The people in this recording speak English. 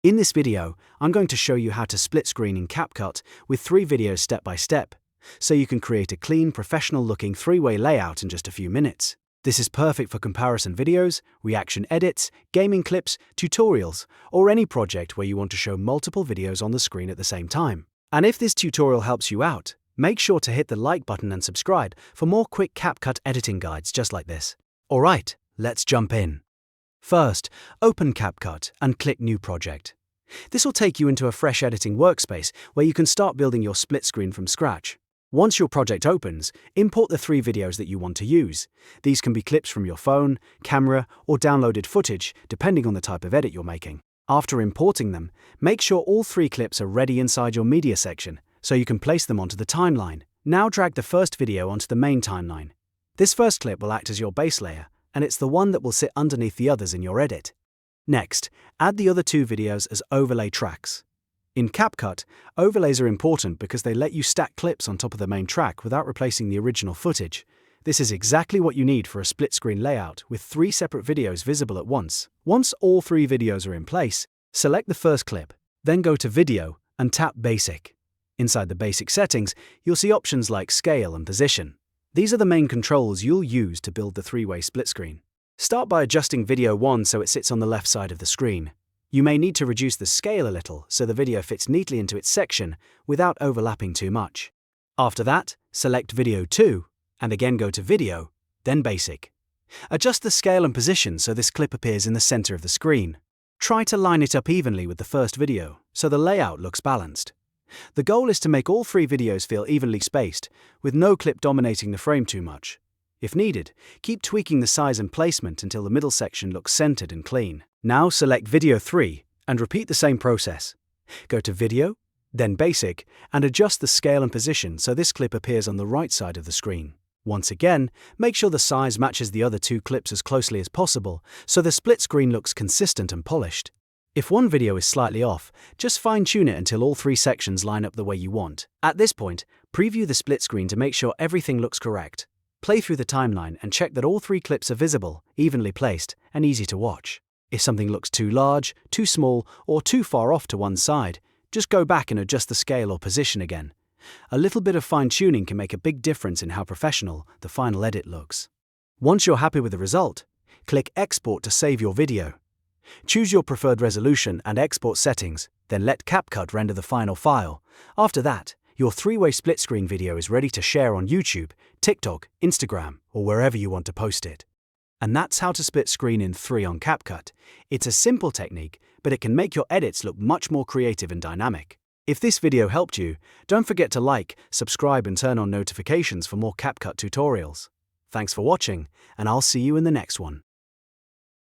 In this video, I'm going to show you how to split screen in CapCut with 3 videos step by step, so you can create a clean, professional-looking 3-way layout in just a few minutes. This is perfect for comparison videos, reaction edits, gaming clips, tutorials, or any project where you want to show multiple videos on the screen at the same time. And if this tutorial helps you out, make sure to hit the like button and subscribe for more quick CapCut editing guides just like this. Alright, let's jump in. First, open CapCut and click New Project. This will take you into a fresh editing workspace where you can start building your split screen from scratch. Once your project opens, import the 3 videos that you want to use. These can be clips from your phone, camera, or downloaded footage, depending on the type of edit you're making. After importing them, make sure all 3 clips are ready inside your media section, so you can place them onto the timeline. Now drag the first video onto the main timeline. This first clip will act as your base layer, and it's the one that will sit underneath the others in your edit. Next, add the other 2 videos as overlay tracks. In CapCut, overlays are important because they let you stack clips on top of the main track without replacing the original footage. This is exactly what you need for a split-screen layout with 3 separate videos visible at once. Once all 3 videos are in place, select the first clip, then go to Video and tap Basic. Inside the basic settings, you'll see options like Scale and Position. These are the main controls you'll use to build the 3-way split screen. Start by adjusting Video 1 so it sits on the left side of the screen. You may need to reduce the scale a little so the video fits neatly into its section without overlapping too much. After that, select Video 2, and again go to Video, then Basic. Adjust the scale and position so this clip appears in the center of the screen. Try to line it up evenly with the first video so the layout looks balanced. The goal is to make all 3 videos feel evenly spaced, with no clip dominating the frame too much. If needed, keep tweaking the size and placement until the middle section looks centered and clean. Now select Video 3 and repeat the same process. Go to Video, then Basic, and adjust the scale and position so this clip appears on the right side of the screen. Once again, make sure the size matches the other 2 clips as closely as possible so the split screen looks consistent and polished. If one video is slightly off, just fine-tune it until all 3 sections line up the way you want. At this point, preview the split screen to make sure everything looks correct. Play through the timeline and check that all 3 clips are visible, evenly placed, and easy to watch. If something looks too large, too small, or too far off to one side, just go back and adjust the scale or position again. A little bit of fine-tuning can make a big difference in how professional the final edit looks. Once you're happy with the result, click Export to save your video. Choose your preferred resolution and export settings, then let CapCut render the final file. After that, your 3-way split screen video is ready to share on YouTube, TikTok, Instagram, or wherever you want to post it. And that's how to split screen in 3 on CapCut. It's a simple technique, but it can make your edits look much more creative and dynamic. If this video helped you, don't forget to like, subscribe, and turn on notifications for more CapCut tutorials. Thanks for watching, and I'll see you in the next one.